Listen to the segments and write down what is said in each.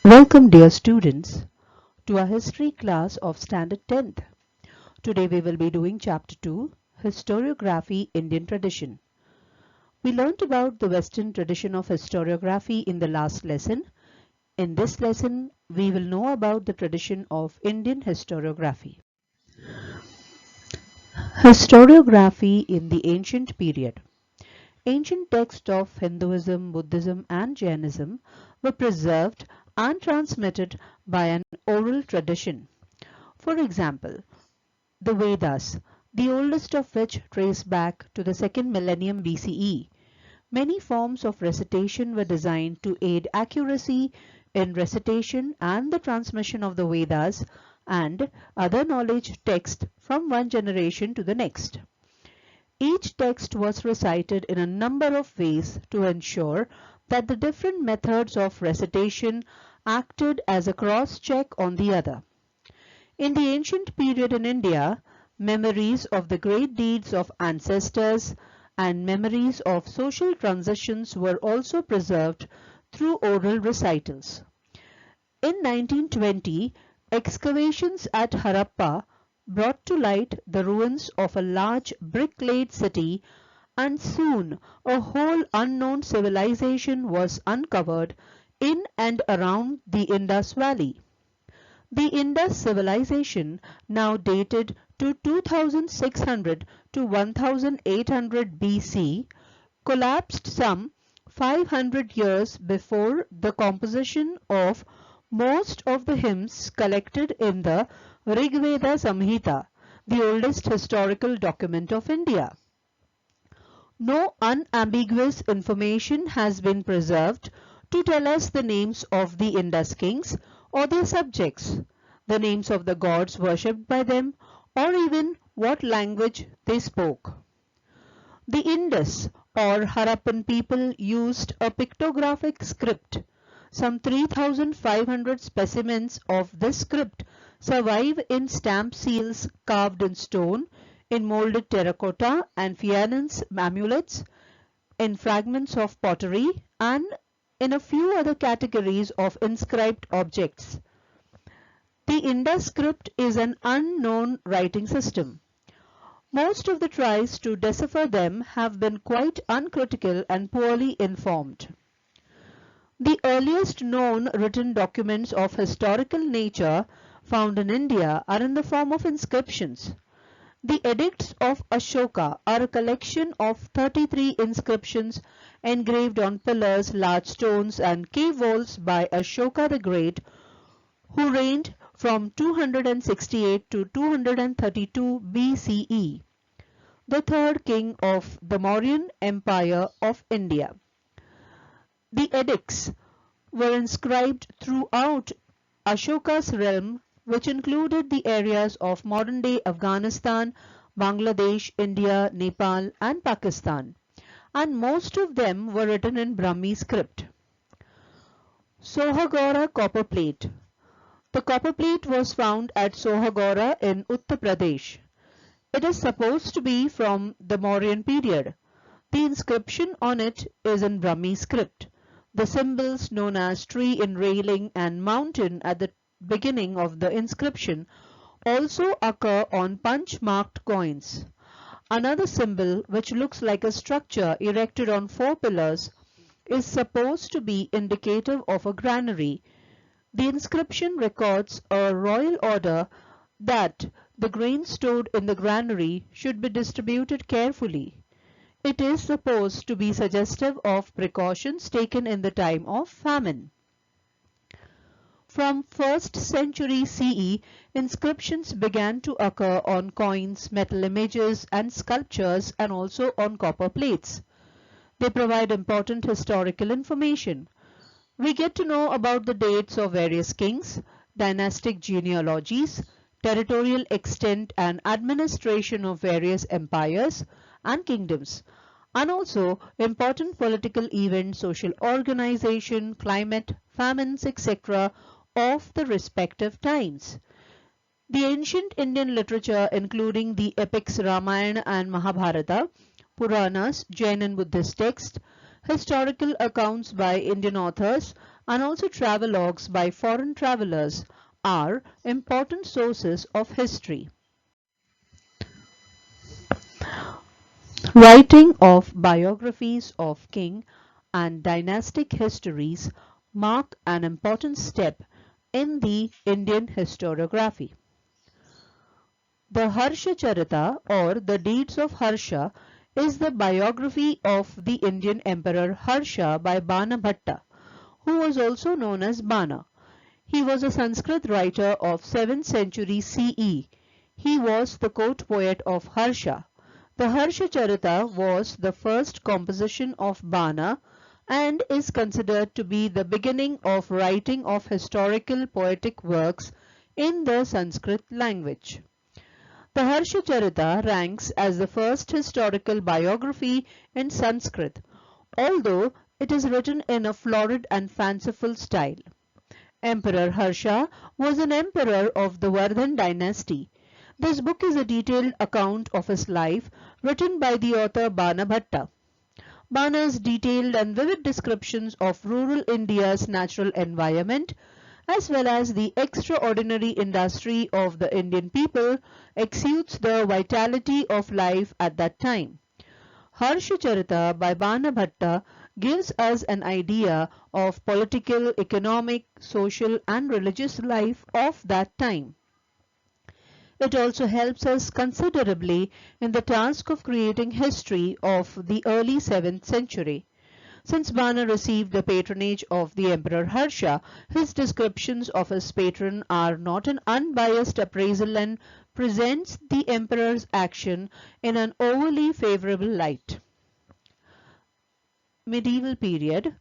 Welcome, dear students, to our history class of Standard 10th. Today we will be doing Chapter 2, Historiography, Indian Tradition. We learnt about the Western tradition of historiography in the last lesson. In this lesson, we will know about the tradition of Indian historiography. Historiography in the ancient period. Ancient texts of Hinduism, Buddhism and Jainism were preserved and transmitted by an oral tradition. For example, the Vedas, the oldest of which trace back to the 2nd millennium BCE. Many forms of recitation were designed to aid accuracy in recitation and the transmission of the Vedas and other knowledge texts from one generation to the next. Each text was recited in a number of ways to ensure that the different methods of recitation acted as a cross-check on the other. In the ancient period in India, memories of the great deeds of ancestors and memories of social transitions were also preserved through oral recitals. In 1920, excavations at Harappa brought to light the ruins of a large brick-laid city, and soon a whole unknown civilization was uncovered in and around the Indus Valley. The Indus civilization, now dated to 2600 to 1800 BC, collapsed some 500 years before the composition of most of the hymns collected in the Rigveda Samhita, the oldest historical document of India. No unambiguous information has been preserved to tell us the names of the Indus kings or their subjects, the names of the gods worshipped by them, or even what language they spoke. The Indus or Harappan people used a pictographic script. Some 3,500 specimens of this script survive in stamp seals carved in stone, in molded terracotta and faience amulets, in fragments of pottery, and in a few other categories of inscribed objects. The Indus script is an unknown writing system. Most of the tries to decipher them have been quite uncritical and poorly informed. The earliest known written documents of historical nature found in India are in the form of inscriptions. The Edicts of Ashoka are a collection of 33 inscriptions engraved on pillars, large stones and cave walls by Ashoka the Great, who reigned from 268 to 232 BCE, the third king of the Mauryan Empire of India. The edicts were inscribed throughout Ashoka's realm, which included the areas of modern-day Afghanistan, Bangladesh, India, Nepal and Pakistan, and most of them were written in Brahmi script. Sohagora copper plate. The copper plate was found at Sohagora in Uttar Pradesh. It is supposed to be from the Mauryan period. The inscription on it is in Brahmi script. The symbols known as tree in railing and mountain at the beginning of the inscription also occur on punch-marked coins. Another symbol, which looks like a structure erected on 4 pillars, is supposed to be indicative of a granary. The inscription records a royal order that the grain stored in the granary should be distributed carefully. It is supposed to be suggestive of precautions taken in the time of famine. From 1st century CE, inscriptions began to occur on coins, metal images and sculptures, and also on copper plates. They provide important historical information. We get to know about the dates of various kings, dynastic genealogies, territorial extent and administration of various empires and kingdoms, and also important political events, social organization, climate, famines, etc. of the respective times. The ancient Indian literature, including the epics Ramayana and Mahabharata, Puranas, Jain and Buddhist texts, historical accounts by Indian authors, and also travelogues by foreign travelers are important sources of history. Writing of biographies of king and dynastic histories mark an important step in the Indian historiography. The Harsha Charita or the Deeds of Harsha is the biography of the Indian Emperor Harsha by Bana Bhatta, who was also known as Bana. He was a Sanskrit writer of 7th century CE. He was the court poet of Harsha. The Harsha Charita was the first composition of Bana and is considered to be the beginning of writing of historical poetic works in the Sanskrit language. The Harsha Charita ranks as the first historical biography in Sanskrit, although it is written in a florid and fanciful style. Emperor Harsha was an emperor of the Vardhan dynasty. This book is a detailed account of his life written by the author Bana Bhatta. Bana's detailed and vivid descriptions of rural India's natural environment as well as the extraordinary industry of the Indian people exudes the vitality of life at that time. Harsha Charita by Bana Bhatta gives us an idea of political, economic, social and religious life of that time. It also helps us considerably in the task of creating history of the early 7th century. Since Bana received the patronage of the Emperor Harsha, his descriptions of his patron are not an unbiased appraisal and presents the emperor's action in an overly favorable light. Medieval period.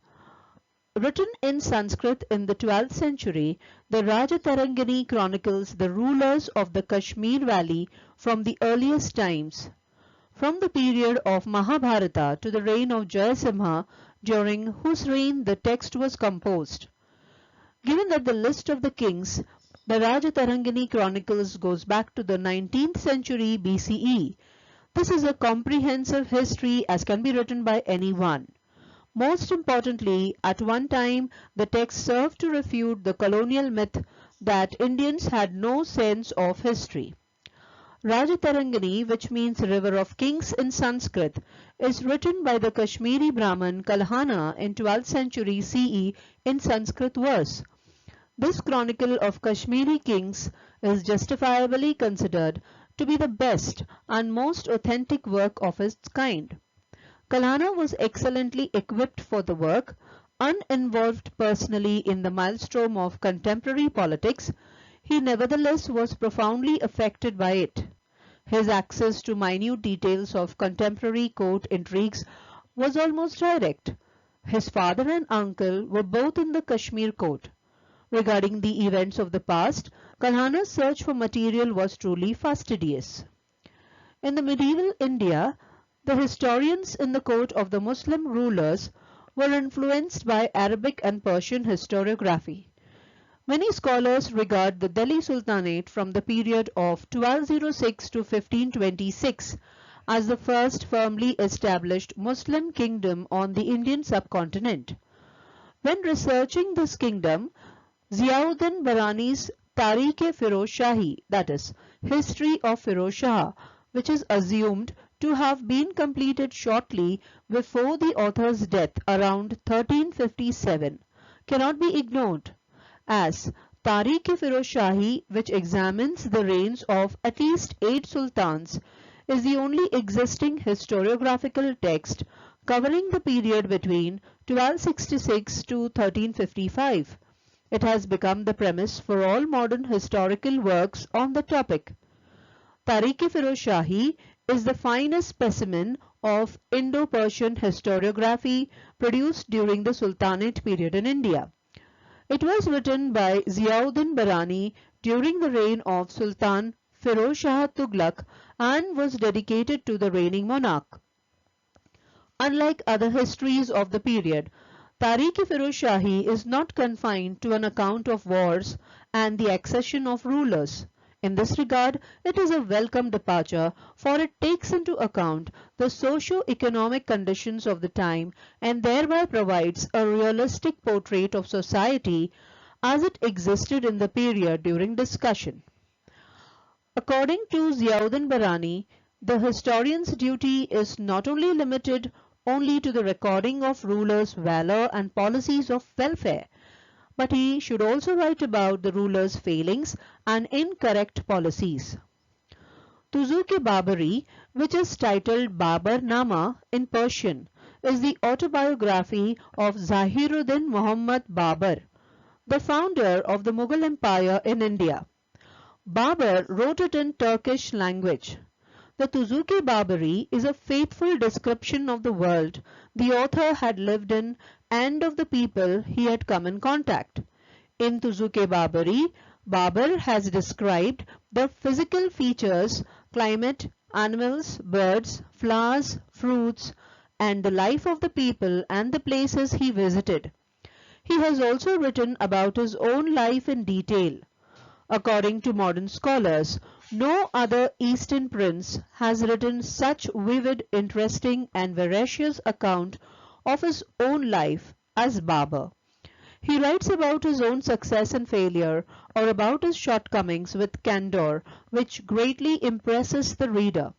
Written in Sanskrit in the 12th century, the Rajatarangini chronicles the rulers of the Kashmir valley from the earliest times. From the period of Mahabharata to the reign of Jayasimha, during whose reign the text was composed. Given that the list of the kings, the Rajatarangini Chronicles goes back to the 19th century BCE, this is a comprehensive history as can be written by anyone. Most importantly, at one time, the text served to refute the colonial myth that Indians had no sense of history. Rajatarangini, which means River of Kings in Sanskrit, is written by the Kashmiri Brahmin Kalhana in 12th century CE in Sanskrit verse. This chronicle of Kashmiri kings is justifiably considered to be the best and most authentic work of its kind. Kalhana was excellently equipped for the work, uninvolved personally in the maelstrom of contemporary politics. He nevertheless was profoundly affected by it. His access to minute details of contemporary court intrigues was almost direct. His father and uncle were both in the Kashmir court. Regarding the events of the past, Kalhana's search for material was truly fastidious. In the medieval India, the historians in the court of the Muslim rulers were influenced by Arabic and Persian historiography. Many scholars regard the Delhi Sultanate from the period of 1206 to 1526 as the first firmly established Muslim kingdom on the Indian subcontinent. When researching this kingdom, Ziauddin Barani's Tarikh-e-Firoz Shahi, that is, History of Firoz Shah, which is assumed to have been completed shortly before the author's death around 1357, cannot be ignored, as Tarikh-e-Firoz Shahi, which examines the reigns of at least 8 sultans, is the only existing historiographical text covering the period between 1266 to 1355. It has become the premise for all modern historical works on the topic. Tarikh-e-Firoz Shahi is the finest specimen of Indo-Persian historiography produced during the Sultanate period in India. It was written by Ziauddin Barani during the reign of Sultan Firoz Shah Tughlaq and was dedicated to the reigning monarch. Unlike other histories of the period, Tarikh-e-Firoz Shahi is not confined to an account of wars and the accession of rulers. In this regard, it is a welcome departure, for it takes into account the socio-economic conditions of the time and thereby provides a realistic portrait of society as it existed in the period during discussion. According to Ziauddin Barani, the historian's duty is not only limited only to the recording of rulers' valor and policies of welfare, but he should also write about the rulers' failings and incorrect policies. Tuzuk-e-Babari, which is titled Babar Nama in Persian, is the autobiography of Zahiruddin Muhammad Babar, the founder of the Mughal Empire in India. Babar wrote it in Turkish language. The Tuzuk-e-Babari is a faithful description of the world the author had lived in and of the people he had come in contact. In Tuzuk-e-Babari, Babar has described the physical features, climate, animals, birds, flowers, fruits, and the life of the people and the places he visited. He has also written about his own life in detail. According to modern scholars, no other Eastern prince has written such vivid, interesting and veracious account of his own life as Babar. He writes about his own success and failure or about his shortcomings with candor which greatly impresses the reader.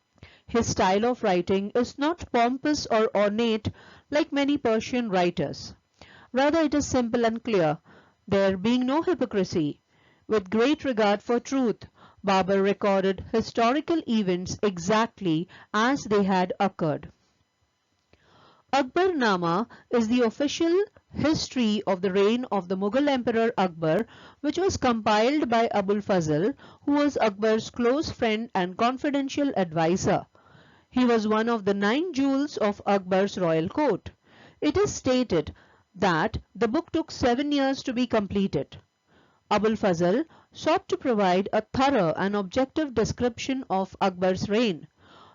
His style of writing is not pompous or ornate like many Persian writers. Rather, it is simple and clear, there being no hypocrisy. With great regard for truth, Babar recorded historical events exactly as they had occurred. Akbarnama is the official history of the reign of the Mughal Emperor Akbar, which was compiled by Abul Fazl, who was Akbar's close friend and confidential advisor. He was one of the 9 jewels of Akbar's royal court. It is stated that the book took 7 years to be completed. Abul Fazl sought to provide a thorough and objective description of Akbar's reign,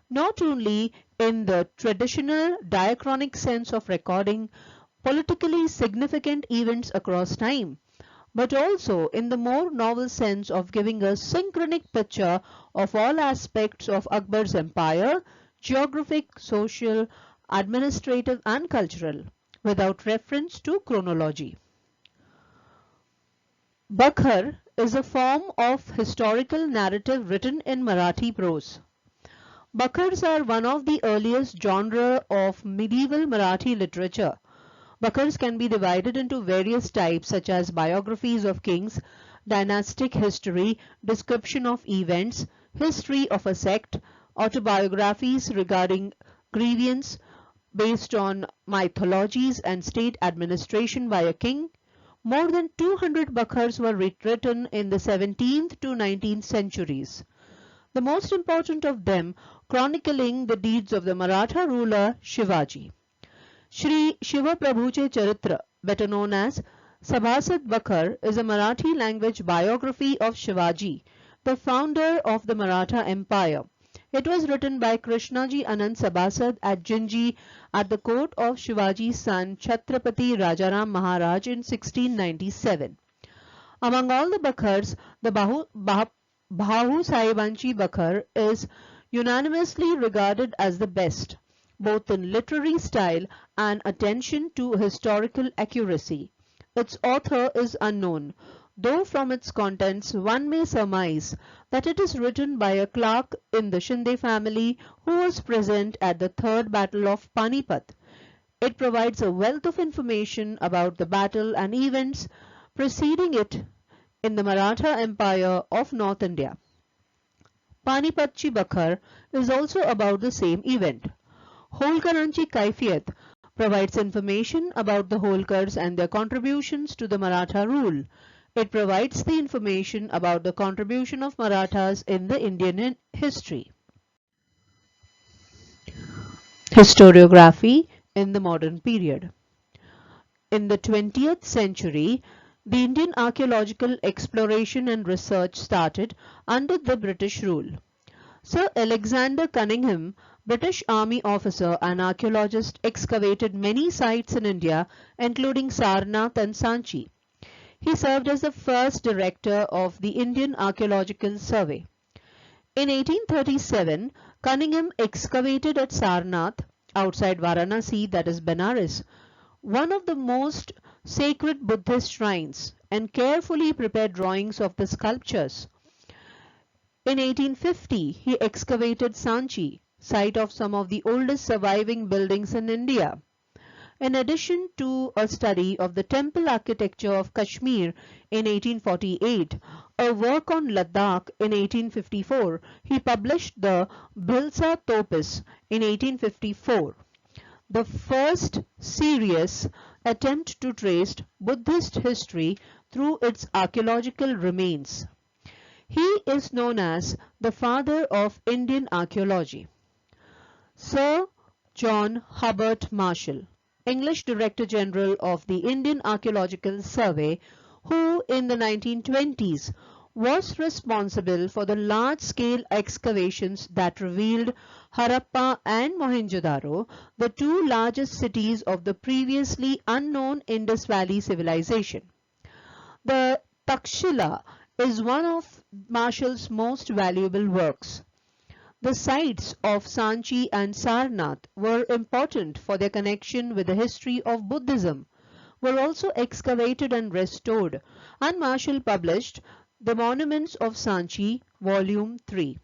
not only in the traditional diachronic sense of recording politically significant events across time, but also in the more novel sense of giving a synchronic picture of all aspects of Akbar's empire, geographic, social, administrative and cultural, without reference to chronology. Bakhar is a form of historical narrative written in Marathi prose. Bakhars are one of the earliest genre of medieval Marathi literature. Bakhars can be divided into various types such as biographies of kings, dynastic history, description of events, history of a sect, autobiographies regarding grievance based on mythologies and state administration by a king. More than 200 Bakhars were written in the 17th to 19th centuries. The most important of them chronicling the deeds of the Maratha ruler Shivaji. Shri Shiva Prabhuche Charitra, better known as Sabhasad Bakhar, is a Marathi language biography of Shivaji, the founder of the Maratha Empire. It was written by Krishnaji Anand Sabhasad at Jinji at the court of Shivaji's son Chhatrapati Rajaram Maharaj in 1697. Among all the Bakhars, the Bhahu Sahibanchi Bakhar is unanimously regarded as the best, both in literary style and attention to historical accuracy. Its author is unknown, though from its contents one may surmise that it is written by a clerk in the Shinde family who was present at the Third Battle of Panipat. It provides a wealth of information about the battle and events preceding it in the Maratha Empire of North India. Panipatchi Bakhar is also about the same event. Holkaranchi Kaifiyat provides information about the Holkars and their contributions to the Maratha rule. It provides the information about the contribution of Marathas in the Indian history. Historiography in the modern period. In the 20th century, the Indian archaeological exploration and research started under the British rule. Sir Alexander Cunningham, British Army officer and archaeologist, excavated many sites in India, including Sarnath and Sanchi. He served as the first director of the Indian Archaeological Survey. In 1837, Cunningham excavated at Sarnath, outside Varanasi, that is Benares, one of the most sacred Buddhist shrines, and carefully prepared drawings of the sculptures. In 1850, he excavated Sanchi, site of some of the oldest surviving buildings in India. In addition to a study of the temple architecture of Kashmir in 1848, a work on Ladakh in 1854, he published the Bhilsa Topis in 1854, the first serious attempt to trace Buddhist history through its archaeological remains. He is known as the father of Indian archaeology. Sir John Hubbard Marshall, English Director General of the Indian Archaeological Survey, who in the 1920s was responsible for the large-scale excavations that revealed Harappa and Mohenjo-daro, the two largest cities of the previously unknown Indus Valley civilization. The Takshila is one of Marshall's most valuable works. The sites of Sanchi and Sarnath were important for their connection with the history of Buddhism, were also excavated and restored, and Marshall published The Monuments of Sanchi, Volume 3.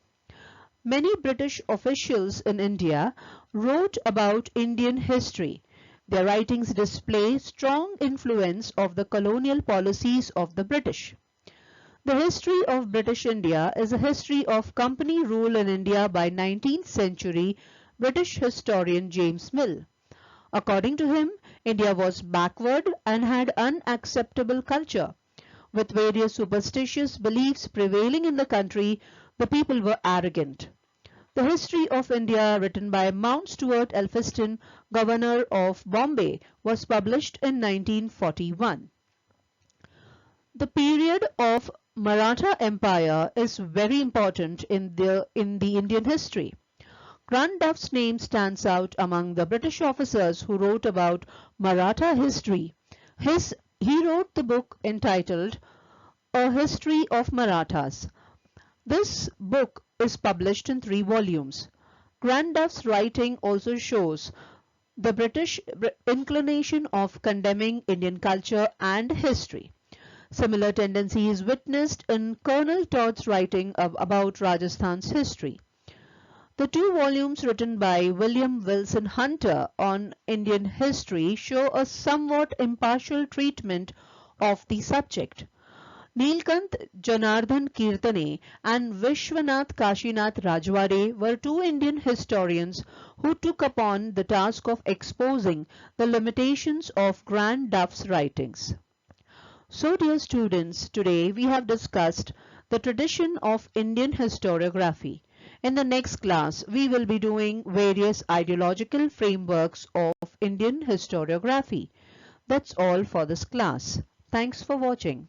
Many British officials in India wrote about Indian history. Their writings display strong influence of the colonial policies of the British. The history of British India is a history of company rule in India by 19th century British historian James Mill. According to him, India was backward and had unacceptable culture. With various superstitious beliefs prevailing in the country, the people were arrogant. The History of India, written by Mount Stuart Elphiston, Governor of Bombay, was published in 1941. The period of Maratha Empire is very important in the Indian history. Grant Duff's name stands out among the British officers who wrote about Maratha history. He wrote the book entitled A History of Marathas. This book is published in 3 volumes. Grant Duff's writing also shows the British inclination of condemning Indian culture and history. Similar tendency is witnessed in Colonel Todd's writing about Rajasthan's history. The 2 volumes written by William Wilson Hunter on Indian history show a somewhat impartial treatment of the subject. Neelkant Janardhan Kirtane and Vishwanath Kashinath Rajwade were 2 Indian historians who took upon the task of exposing the limitations of Grant Duff's writings. So dear students, today we have discussed the tradition of Indian historiography. In the next class, we will be doing various ideological frameworks of Indian historiography. That's all for this class. Thanks for watching.